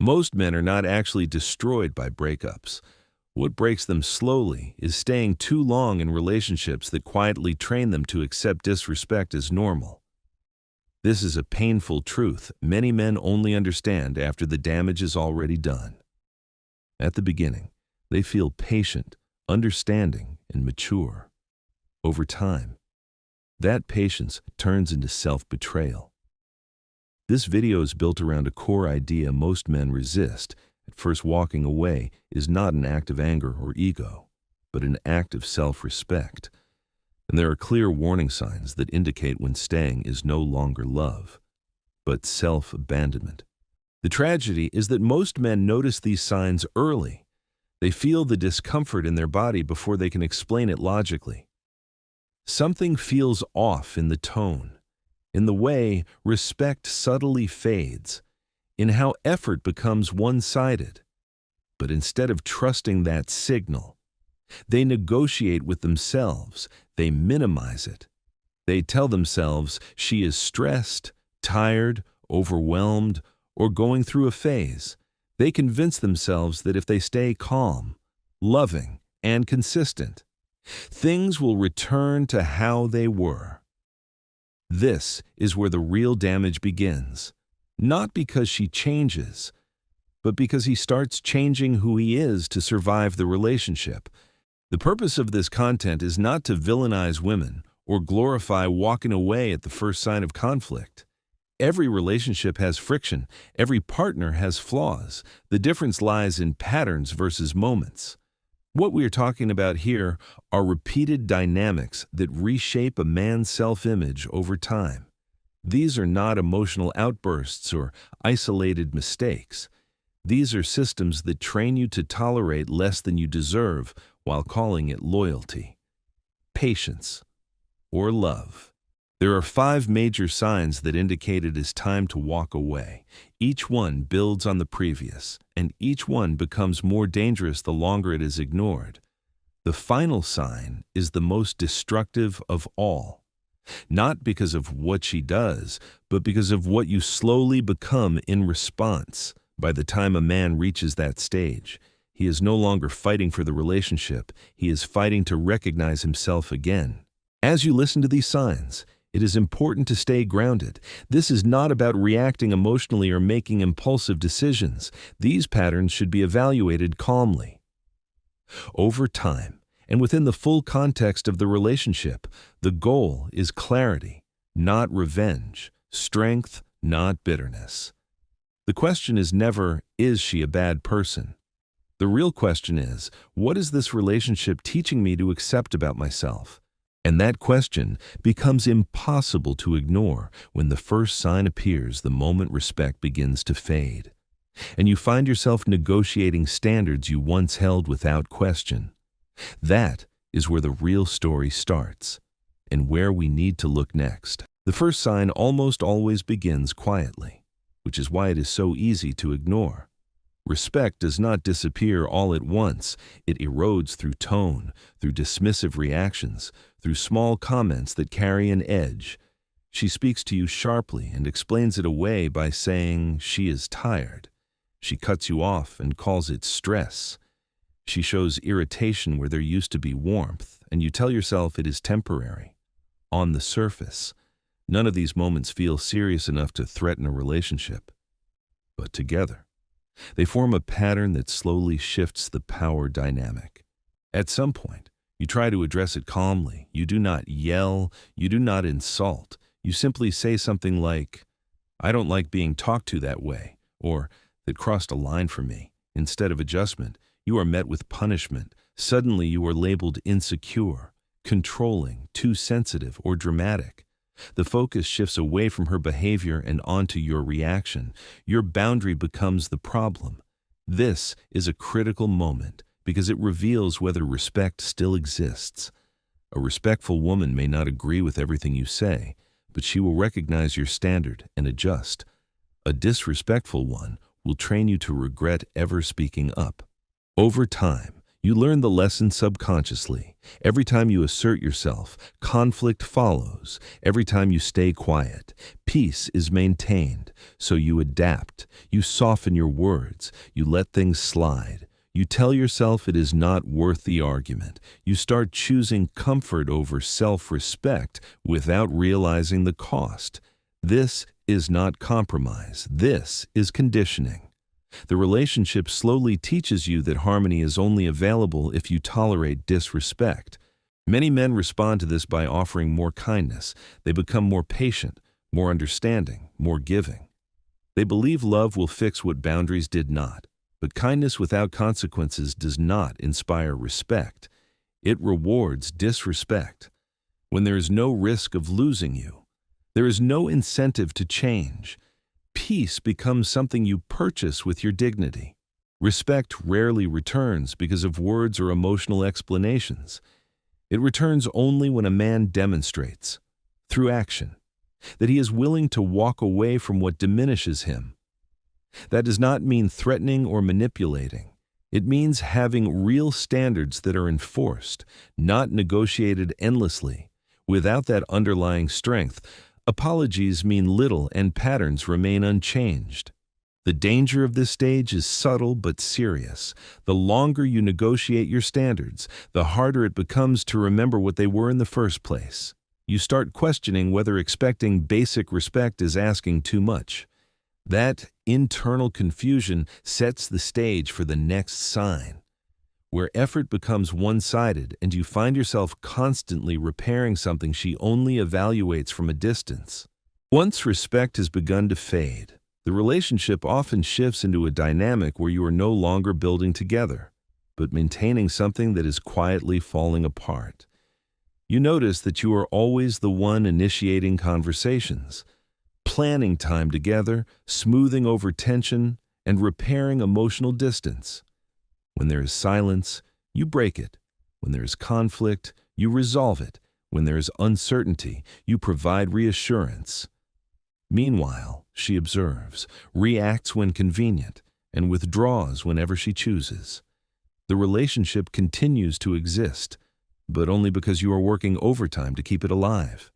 Most men are not actually destroyed by breakups. What breaks them slowly is staying too long in relationships that quietly train them to accept disrespect as normal. This is a painful truth many men only understand after the damage is already done. At the beginning, they feel patient, understanding, and mature. Over time, that patience turns into self-betrayal. This video is built around a core idea most men resist. At first, walking away is not an act of anger or ego, but an act of self-respect. And there are clear warning signs that indicate when staying is no longer love, but self-abandonment. The tragedy is that most men notice these signs early. They feel the discomfort in their body before they can explain it logically. Something feels off in the tone, in the way respect subtly fades, in how effort becomes one-sided. But instead of trusting that signal, they negotiate with themselves. They minimize it. They tell themselves she is stressed, tired, overwhelmed, or going through a phase. They convince themselves that if they stay calm, loving, and consistent, things will return to how they were. This is where the real damage begins. Not because she changes, but because he starts changing who he is to survive the relationship. The purpose of this content is not to villainize women or glorify walking away at the first sign of conflict. Every relationship has friction. Every partner has flaws. The difference lies in patterns versus moments. What we are talking about here are repeated dynamics that reshape a man's self-image over time. These are not emotional outbursts or isolated mistakes. These are systems that train you to tolerate less than you deserve while calling it loyalty, patience, or love. There are 5 major signs that indicate it is time to walk away. Each one builds on the previous, and each one becomes more dangerous the longer it is ignored. The final sign is the most destructive of all, not because of what she does, but because of what you slowly become in response. By the time a man reaches that stage, he is no longer fighting for the relationship. He is fighting to recognize himself again. As you listen to these signs, it is important to stay grounded. This is not about reacting emotionally or making impulsive decisions. These patterns should be evaluated calmly. Over time, and within the full context of the relationship, the goal is clarity, not revenge, strength, not bitterness. The question is never, is she a bad person? The real question is, what is this relationship teaching me to accept about myself? And that question becomes impossible to ignore when the first sign appears the moment respect begins to fade, and you find yourself negotiating standards you once held without question. That is where the real story starts, and where we need to look next. The first sign almost always begins quietly, which is why it is so easy to ignore. Respect does not disappear all at once. It erodes through tone, through dismissive reactions, through small comments that carry an edge. She speaks to you sharply and explains it away by saying she is tired. She cuts you off and calls it stress. She shows irritation where there used to be warmth, and you tell yourself it is temporary. On the surface, none of these moments feel serious enough to threaten a relationship. But together, they form a pattern that slowly shifts the power dynamic. At some point, you try to address it calmly. You do not yell, you do not insult. You simply say something like, "I don't like being talked to that way," or "that crossed a line for me." Instead of adjustment, you are met with punishment. Suddenly you are labeled insecure, controlling, too sensitive, or dramatic. The focus shifts away from her behavior and onto your reaction. Your boundary becomes the problem. This is a critical moment because it reveals whether respect still exists. A respectful woman may not agree with everything you say, but she will recognize your standard and adjust. A disrespectful one will train you to regret ever speaking up. Over time, You learn the lesson subconsciously. Every time you assert yourself, conflict follows. Every time you stay quiet, peace is maintained. So you adapt. You soften your words. You let things slide. You tell yourself it is not worth the argument. You start choosing comfort over self-respect without realizing the cost. This is not compromise. This is conditioning. The relationship slowly teaches you that harmony is only available if you tolerate disrespect. Many men respond to this by offering more kindness. They become more patient, more understanding, more giving. They believe love will fix what boundaries did not. But kindness without consequences does not inspire respect. It rewards disrespect. When there is no risk of losing you, there is no incentive to change. Peace becomes something you purchase with your dignity. Respect rarely returns because of words or emotional explanations. It returns only when a man demonstrates, through action, that he is willing to walk away from what diminishes him. That does not mean threatening or manipulating. It means having real standards that are enforced, not negotiated endlessly. Without that underlying strength, apologies mean little and patterns remain unchanged. The danger of this stage is subtle but serious. The longer you negotiate your standards, the harder it becomes to remember what they were in the first place. You start questioning whether expecting basic respect is asking too much. That internal confusion sets the stage for the next sign, where effort becomes one-sided and you find yourself constantly repairing something she only evaluates from a distance. Once respect has begun to fade, the relationship often shifts into a dynamic where you are no longer building together, but maintaining something that is quietly falling apart. You notice that you are always the one initiating conversations, planning time together, smoothing over tension, and repairing emotional distance. When there is silence, you break it. When there is conflict, you resolve it. When there is uncertainty, you provide reassurance. Meanwhile, she observes, reacts when convenient, and withdraws whenever she chooses. The relationship continues to exist, but only because you are working overtime to keep it alive.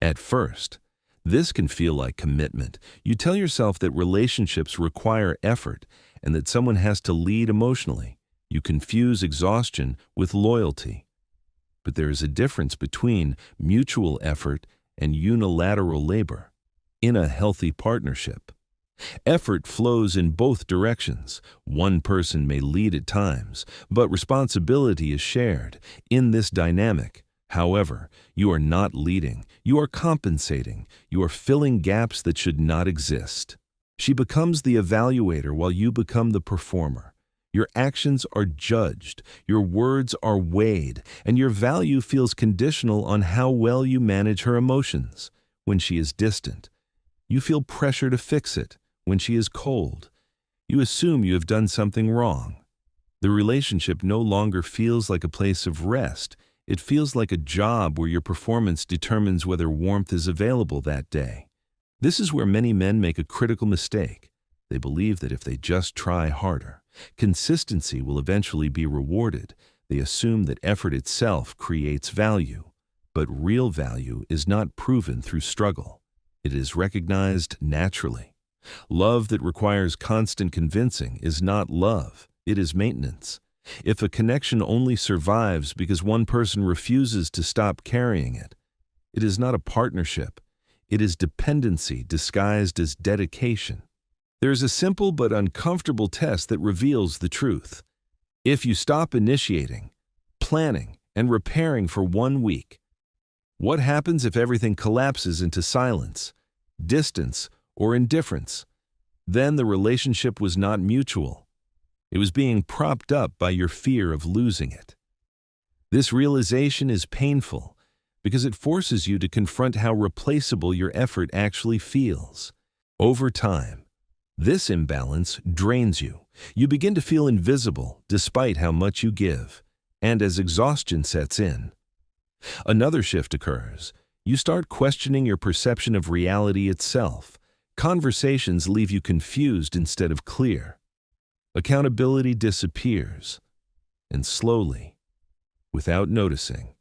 At first, this can feel like commitment. You tell yourself that relationships require effort and that someone has to lead emotionally. You confuse exhaustion with loyalty. But there is a difference between mutual effort and unilateral labor. In a healthy partnership, effort flows in both directions. One person may lead at times, but responsibility is shared. In this dynamic, however, you are not leading, you are compensating, you are filling gaps that should not exist. She becomes the evaluator while you become the performer. Your actions are judged, your words are weighed, and your value feels conditional on how well you manage her emotions. When she is distant, you feel pressure to fix it. When she is cold, you assume you have done something wrong. The relationship no longer feels like a place of rest. It feels like a job where your performance determines whether warmth is available that day. This is where many men make a critical mistake. They believe that if they just try harder, consistency will eventually be rewarded. They assume that effort itself creates value. But real value is not proven through struggle. It is recognized naturally. Love that requires constant convincing is not love, it is maintenance. If a connection only survives because one person refuses to stop carrying it, it is not a partnership. It is dependency disguised as dedication. There is a simple but uncomfortable test that reveals the truth. If you stop initiating, planning, and repairing for 1 week, what happens if everything collapses into silence, distance, or indifference? Then the relationship was not mutual. It was being propped up by your fear of losing it. This realization is painful because it forces you to confront how replaceable your effort actually feels. Over time, this imbalance drains you. You begin to feel invisible despite how much you give. And as exhaustion sets in, another shift occurs. You start questioning your perception of reality itself. Conversations leave you confused instead of clear. Accountability disappears. and slowly, without noticing,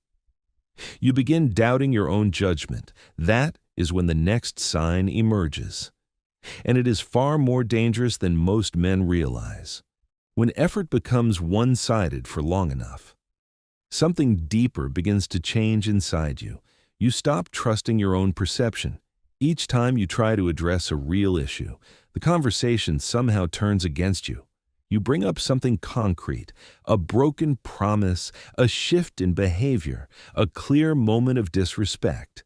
you begin doubting your own judgment. That is when the next sign emerges. And it is far more dangerous than most men realize. When effort becomes one-sided for long enough, something deeper begins to change inside you. You stop trusting your own perception. Each time you try to address a real issue, the conversation somehow turns against you. You bring up something concrete, a broken promise, a shift in behavior, a clear moment of disrespect.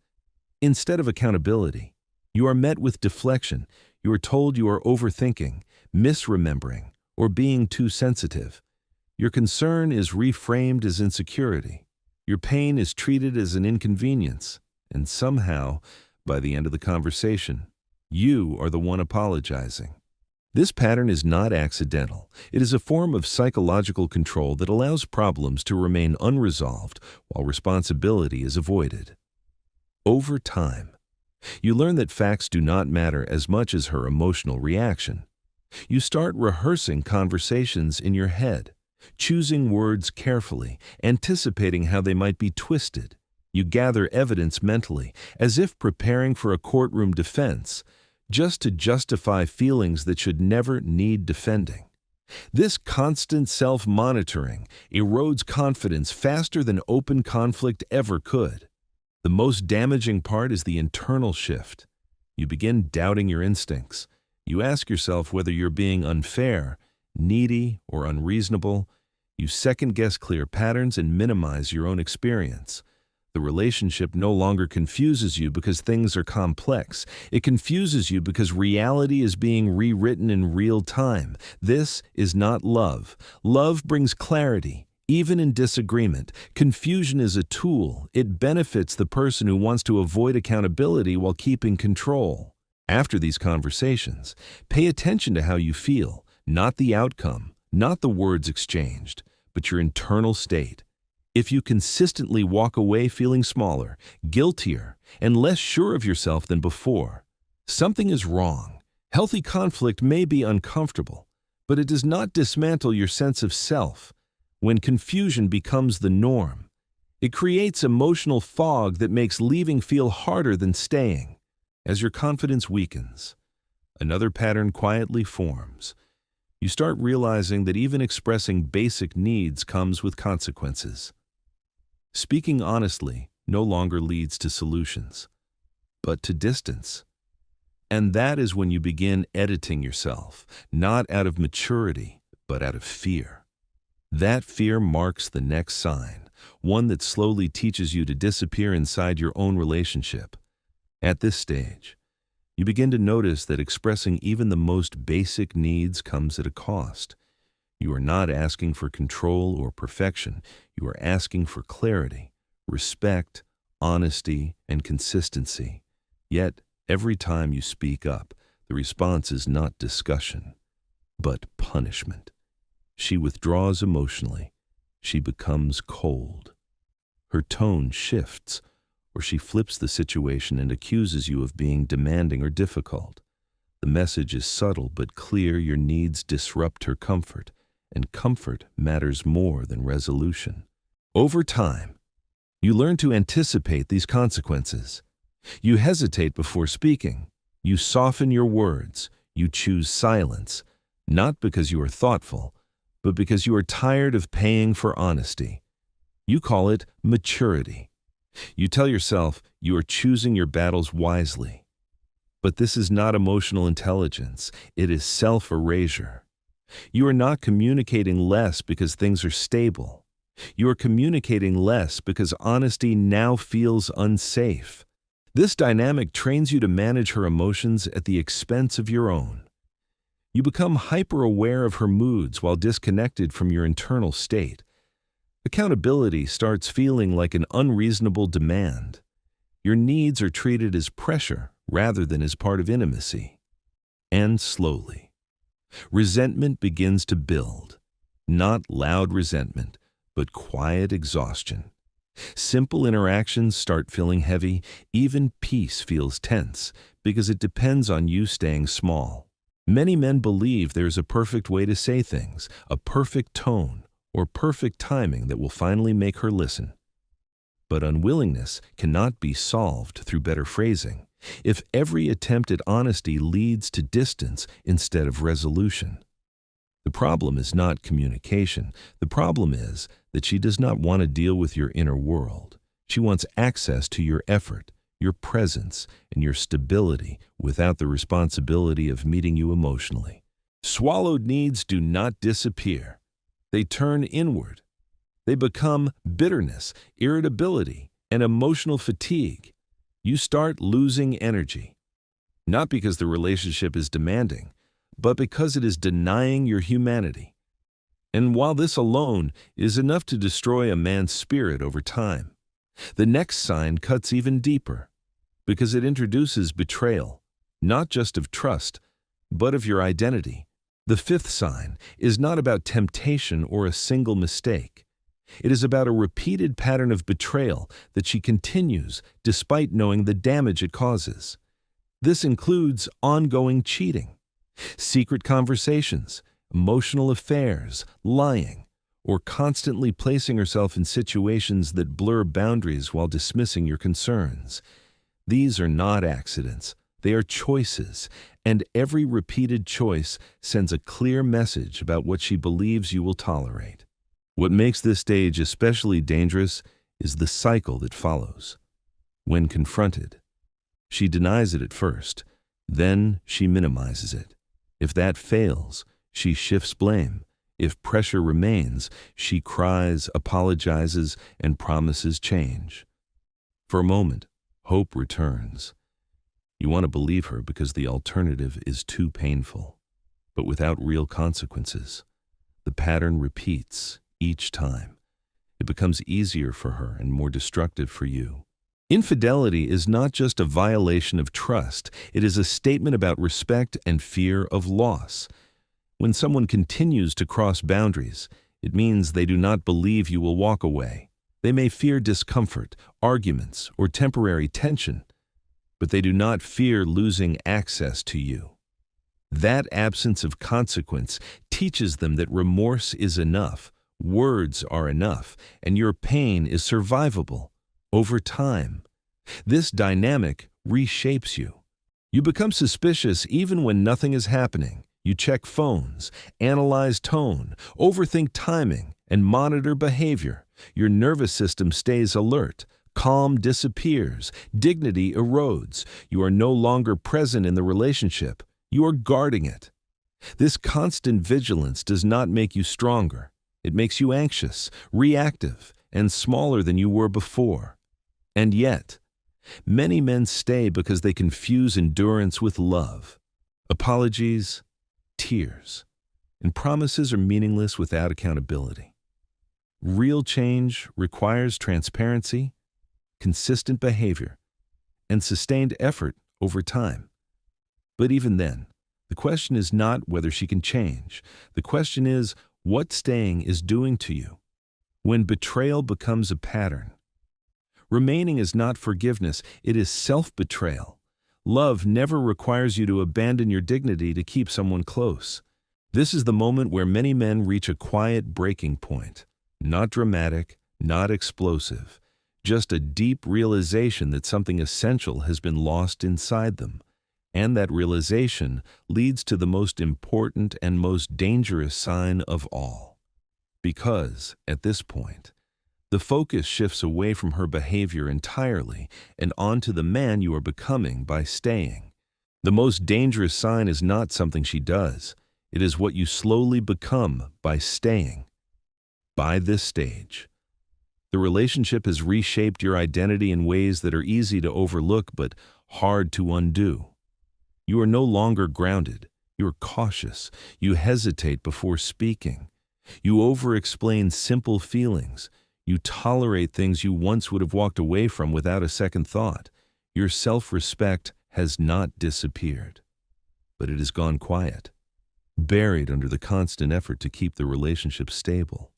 Instead of accountability, you are met with deflection. You are told you are overthinking, misremembering, or being too sensitive. Your concern is reframed as insecurity. Your pain is treated as an inconvenience. And somehow, by the end of the conversation, you are the one apologizing. This pattern is not accidental. It is a form of psychological control that allows problems to remain unresolved while responsibility is avoided. Over time, you learn that facts do not matter as much as her emotional reaction. You start rehearsing conversations in your head, choosing words carefully, anticipating how they might be twisted. You gather evidence mentally, as if preparing for a courtroom defense, just to justify feelings that should never need defending. This constant self-monitoring erodes confidence faster than open conflict ever could. The most damaging part is the internal shift. You begin doubting your instincts. You ask yourself whether you're being unfair, needy, or unreasonable. You second-guess clear patterns and minimize your own experience. The relationship no longer confuses you because things are complex. It confuses you because reality is being rewritten in real time. This is not love. Love brings clarity, even in disagreement. Confusion is a tool. It benefits the person who wants to avoid accountability while keeping control. After these conversations, pay attention to how you feel, not the outcome, not the words exchanged, but your internal state. If you consistently walk away feeling smaller, guiltier, and less sure of yourself than before, something is wrong. Healthy conflict may be uncomfortable, but it does not dismantle your sense of self. When confusion becomes the norm, it creates emotional fog that makes leaving feel harder than staying. As your confidence weakens, another pattern quietly forms. You start realizing that even expressing basic needs comes with consequences. Speaking honestly no longer leads to solutions, but to distance. And that is when you begin editing yourself, not out of maturity, but out of fear. That fear marks the next sign, one that slowly teaches you to disappear inside your own relationship. At this stage, you begin to notice that expressing even the most basic needs comes at a cost. You are not asking for control or perfection. You are asking for clarity, respect, honesty, and consistency. Yet, every time you speak up, the response is not discussion, but punishment. She withdraws emotionally. She becomes cold. Her tone shifts, or she flips the situation and accuses you of being demanding or difficult. The message is subtle but clear. Your needs disrupt her comfort, and comfort matters more than resolution. Over time, you learn to anticipate these consequences. You hesitate before speaking. You soften your words. You choose silence, not because you are thoughtful, but because you are tired of paying for honesty. You call it maturity. You tell yourself you are choosing your battles wisely. But this is not emotional intelligence. It is self-erasure. You are not communicating less because things are stable. You are communicating less because honesty now feels unsafe. This dynamic trains you to manage her emotions at the expense of your own. You become hyper-aware of her moods while disconnected from your internal state. Accountability starts feeling like an unreasonable demand. Your needs are treated as pressure rather than as part of intimacy. And slowly, resentment begins to build. Not loud resentment, but quiet exhaustion. Simple interactions start feeling heavy. Even peace feels tense because it depends on you staying small. Many men believe there's a perfect way to say things, a perfect tone, or perfect timing that will finally make her listen. But unwillingness cannot be solved through better phrasing if every attempt at honesty leads to distance instead of resolution. The problem is not communication. The problem is that she does not want to deal with your inner world. She wants access to your effort, your presence, and your stability without the responsibility of meeting you emotionally. Swallowed needs do not disappear. They turn inward. They become bitterness, irritability, and emotional fatigue. You start losing energy, not because the relationship is demanding, but because it is denying your humanity. And while this alone is enough to destroy a man's spirit over time, the next sign cuts even deeper, because it introduces betrayal, not just of trust, but of your identity. The fifth sign is not about temptation or a single mistake. It is about a repeated pattern of betrayal that she continues despite knowing the damage it causes. This includes ongoing cheating, secret conversations, emotional affairs, lying, or constantly placing herself in situations that blur boundaries while dismissing your concerns. These are not accidents. They are choices, and every repeated choice sends a clear message about what she believes you will tolerate. What makes this stage especially dangerous is the cycle that follows. When confronted, she denies it at first, then she minimizes it. If that fails, she shifts blame. If pressure remains, she cries, apologizes, and promises change. For a moment, hope returns. You want to believe her because the alternative is too painful, but without real consequences. The pattern repeats each time. It becomes easier for her and more destructive for you. Infidelity is not just a violation of trust, it is a statement about respect and fear of loss. When someone continues to cross boundaries, it means they do not believe you will walk away. They may fear discomfort, arguments, or temporary tension, but they do not fear losing access to you. That absence of consequence teaches them that remorse is enough, words are enough, and your pain is survivable. Over time, this dynamic reshapes you. You become suspicious even when nothing is happening. You check phones, analyze tone, overthink timing, and monitor behavior. Your nervous system stays alert. Calm disappears. Dignity erodes. You are no longer present in the relationship. You are guarding it. This constant vigilance does not make you stronger. It makes you anxious, reactive, and smaller than you were before. And yet, many men stay because they confuse endurance with love. Apologies, tears, and promises are meaningless without accountability. Real change requires transparency, consistent behavior, and sustained effort over time. But even then, the question is not whether she can change. The question is what staying is doing to you. When betrayal becomes a pattern, remaining is not forgiveness, it is self-betrayal. Love never requires you to abandon your dignity to keep someone close. This is the moment where many men reach a quiet breaking point. Not dramatic, not explosive, just a deep realization that something essential has been lost inside them. And that realization leads to the most important and most dangerous sign of all. Because, at this point, the focus shifts away from her behavior entirely and onto the man you are becoming by staying. The most dangerous sign is not something she does. It is what you slowly become by staying. By this stage, the relationship has reshaped your identity in ways that are easy to overlook but hard to undo. You are no longer grounded. You are cautious. You hesitate before speaking. You over-explain simple feelings. You tolerate things you once would have walked away from without a second thought. Your self-respect has not disappeared, but it has gone quiet, buried under the constant effort to keep the relationship stable.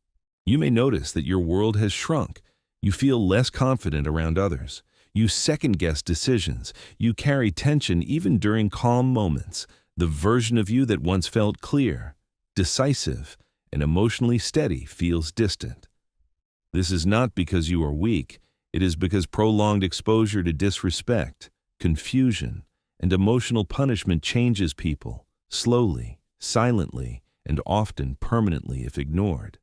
You may notice that your world has shrunk. You feel less confident around others. You second-guess decisions. You carry tension even during calm moments. The version of you that once felt clear, decisive, and emotionally steady feels distant. This is not because you are weak, it is because prolonged exposure to disrespect, confusion, and emotional punishment changes people, slowly, silently, and often permanently if ignored.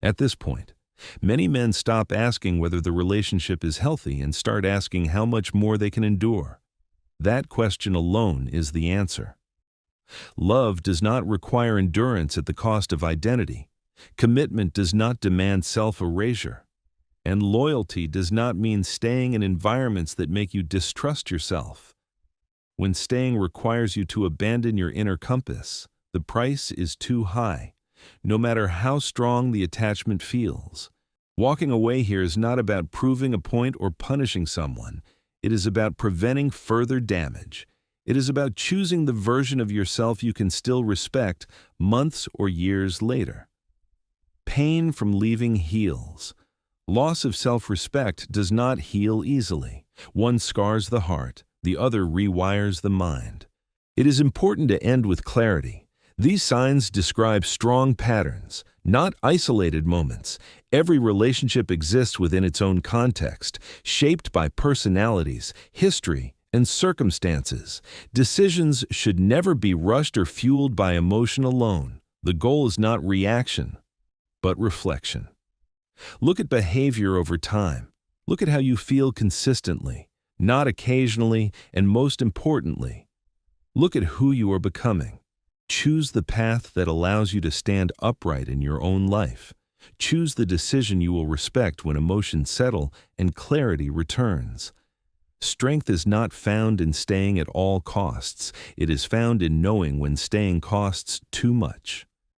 At this point, many men stop asking whether the relationship is healthy and start asking how much more they can endure. That question alone is the answer. Love does not require endurance at the cost of identity. Commitment does not demand self-erasure. And loyalty does not mean staying in environments that make you distrust yourself. When staying requires you to abandon your inner compass, the price is too high, no matter how strong the attachment feels. Walking away here is not about proving a point or punishing someone. It is about preventing further damage. It is about choosing the version of yourself you can still respect months or years later. Pain from leaving heals. Loss of self-respect does not heal easily. One scars the heart, the other rewires the mind. It is important to end with clarity. These signs describe strong patterns, not isolated moments. Every relationship exists within its own context, shaped by personalities, history, and circumstances. Decisions should never be rushed or fueled by emotion alone. The goal is not reaction, but reflection. Look at behavior over time. Look at how you feel consistently, not occasionally, and most importantly, look at who you are becoming. Choose the path that allows you to stand upright in your own life. Choose the decision you will respect when emotions settle and clarity returns. Strength is not found in staying at all costs. It is found in knowing when staying costs too much.